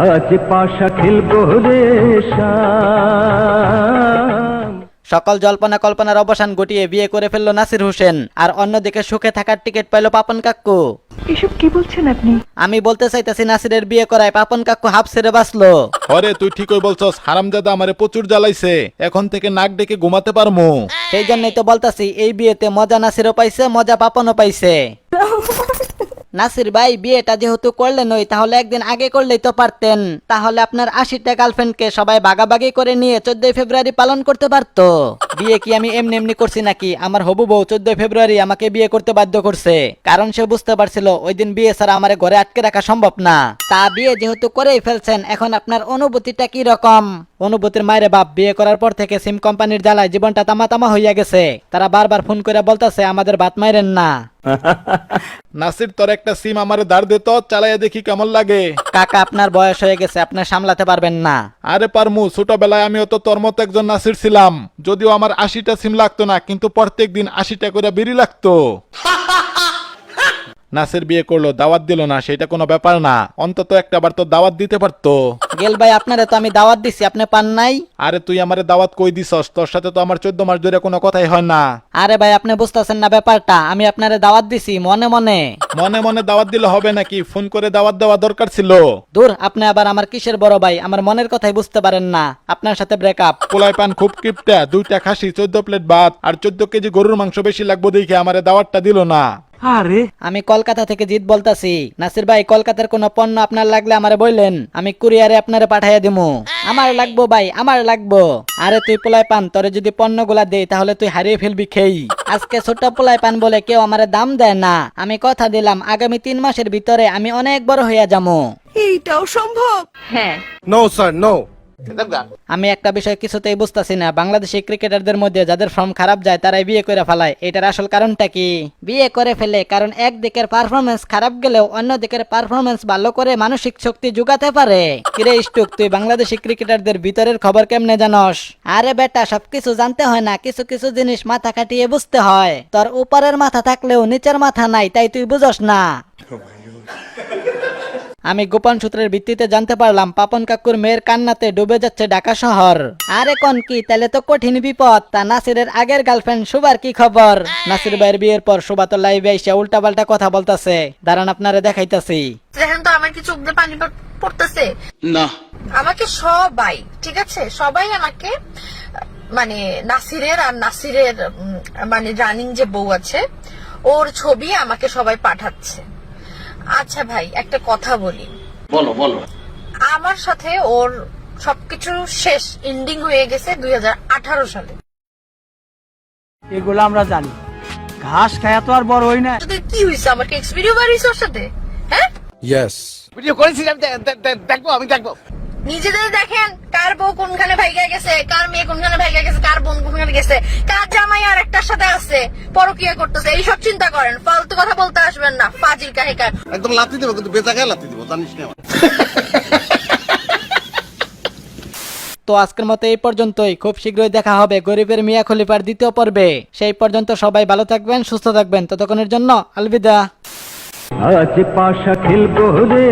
আজ পাশা খেলবো রে সকল জল্পনা কল্পনার অবসান ঘটিয়ে বিয়ে করে ফেললো নাসির হোসেন, আর অন্যদিকে সুখে থাকার টিকিট পাইল পাপন কাকু। এসব কি বলছেন আপনি? আমি বলতে চাইতেছি নাসিরের বিয়ে করায় পাপন কাকু হাফ ছেড়ে বাঁচলো। আরে তুই ঠিকই বলছস, হারামজাদা আমারে প্রচুর জ্বালাইছে, এখন থেকে নাক ডেকে ঘুমাতে পারমু। সেই জন্যই তো বলতাছি এই বিয়েতে মজা নাসিরও পাইছে, মজা পাপনও পাইছে। নাসির ভাই, বিয়েটা যেহেতু করলেন ওই, তাহলে একদিন আগে করলেই তো পারতেন। তাহলে আপনার 80টা গার্লফ্রেন্ডকে সবাই ভাগাভাগি করে নিয়ে 14 ফেব্রুয়ারি পালন করতে পারতো। বিয়ে কি আমি এমনি এমনি করছি নাকি? আমার হবু বউ 14 ফেব্রুয়ারি আমাকে বিয়ে করতে বাধ্য করছে, কারণ সে বুঝতে পারছিল ওই দিন বিয়ে ছাড়া আমার ঘরে আটকে রাখা সম্ভব না। তা বিয়ে যেহেতু করেই ফেলছেন, এখন আপনার অনুভূতিটা কি রকম? অনুভূতির মায়ের বাপ, বিয়ে করার পর থেকে সিম কোম্পানির জ্বালায় জীবনটা তামা তামা হইয়া গেছে। তারা বারবার ফোন করে বলতেছে আমাদের বাত মাইরেন না। নাসির, তোর একটা সিম আমারে ধার দে তো, চালাইয়া দেখি কেমন লাগে। কাকা, আপনার বয়স হয়ে গেছে, আপনি সামলাতে পারবেন না। আরে পারমু, ছোটবেলায় আমিও তো তোর মতো একজন নাসির ছিলাম। যদিও আমার 80টা সিম লাগতো না, কিন্তু প্রত্যেক দিন 80টা করে বিড়ি লাগতো। নাসির বিয়ে করলো, দাওয়াত দিল না, সেটা কোনো ব্যাপার না। অন্তত একটা বার তো দাওয়াত দিতে পারতো। গেল ভাই, আপনারে তো আমি দাওয়াত দিছি, আপনি পান নাই। আরে তুই আমারে দাওয়াত কই দিছস? তোর সাথে তো আমার 14 মাস ধরে কোনো কথাই হয় না। আরে ভাই, আপনি বুঝতেছেন না ব্যাপারটা। আমি আপনারে দাওয়াত দিছি মনে মনে। মনে মনে দাওয়াত দিলে হবে নাকি? ফোন করে দাওয়াত দেওয়া দরকার ছিল। দূর, আপনি আবার আমার কিসের বড় ভাই? আমার মনের কথাই বুঝতে পারেন না। আপনার সাথে ব্রেকআপ। পোলাই পান খুব কিপটা, 2টা খাসি, 14 প্লেট ভাত আর 14 কেজি গরুর মাংস বেশি লাগবে দেখে আমারে দাওয়াতটা দিল না। আরে আমি কলকাতা থেকে জিত বলতাছি। নাসির ভাই, কলকাতার কোনো পণ্য আপনার লাগলে আমারে বললেন, আমি কুরিয়ারে আপনারে পাঠাইয়া দিমু। আমার লাগবো ভাই, আমার লাগবো। আরে তুই পোলাই পান, তোরে যদি পণ্যগুলা দেই তাহলে তুই হারিয়ে ফেলবি খেই। আজকে ছোট পোলাই পান বলে কেউ আমারে দাম দেয় না। আমি কথা দিলাম আগামী 3 মাসের ভিতরে আমি অনেক বড় হইয়া যাবো। এইটাও সম্ভব? হ্যাঁ। No sir, no. আমি একটা বিষয় কিছুতেই বুঝতাছি না, বাংলাদেশি ক্রিকেটারদের মধ্যে যাদের ফর্ম খারাপ যায় তারাই বিয়ে করে ফেলায়। এটার আসল কারণটা কি? বিয়ে করে ফেলে কারণ একদিকের পারফরমেন্স খারাপ গেলেও অন্য দিকের পারফরমেন্স ভালো করে মানসিক শক্তি যোগাতে পারে। কিরে স্টুক, তুই বাংলাদেশি ক্রিকেটারদের ভিতরের খবর কেমনে জানস? আরে বেটা, সবকিছু জানতে হয় না, কিছু কিছু জিনিস মাথা খাটিয়ে বুঝতে হয়। তোর উপরের মাথা থাকলেও নিচের মাথা নাই, তাই তুই বুঝস না। আমি গোপন সূত্রের ভিত্তিতে জানতে পারলাম পাপন কাকুর মেয়ের কান্নাতে ডুবে যাচ্ছে ঢাকা শহর। আরে কোন কি, তাহলে তো কঠিন বিপদ। তা নাসিরের আগের গার্লফ্রেন্ড শুভার কি খবর? নাসির ভাইয়ের বিয়ের পর শুভা তো লাইভে এসে উল্টাপাল্টা কথা বলতেছে। দাঁড়ান আপনারে দেখাইতাছি। দেখেন তো আমার কি চোখ দিয়ে পানি পড়তেছে না? আমাকে সবাই, ঠিক আছে, সবাই আমাকে মানে নাসিরের আর নাসিরের মানে রানিং যে বউ আছে ওর ছবি আমাকে সবাই পাঠাচ্ছে। আচ্ছা ভাই, একটা কথা বলি। বলো বলো। আমার সাথে ওর সবকিছু শেষ, এন্ডিং হয়ে গেছে 2018 সালে। এগুলো আমরা জানি, ঘাস খায়া তো আর বড় হই না। তোদের কি হয়েছে? আমাকে এক্সপিরিয়েন্স বাড়িয়েছে ওর সাথে, হ্যাঁ? ইয়েস। ভিডিও করেছি, আমি দেখবো, আমি দেখবো। নিজেদের দেখেন, কার বউ কোনখানে ভাইগা গেছে, কার মেয়ে কোনখানে ভাইগা গেছে, কার বোন কোনখানে গেছে, কার জামাই আর একটার সাথে আছে, পরকিয়া করতেছে, এইসব চিন্তা করেন। ফালতু কথা বলতে আসবেন না, ফাজিল কাহিকার। একদম লাথি দেবো, কিন্তু বেচা গায়ে লাথি দেবো, জানিস না? তো আজকের মতো এই পর্যন্তই। খুব শীঘ্রই দেখা হবে গরিবের মিয়া খলিফার 2য় পর্বে। সেই পর্যন্ত সবাই ভালো থাকবেন, সুস্থ থাকবেন। ততক্ষণের জন্য আলবিদা। আজ পাশা খেলবো রে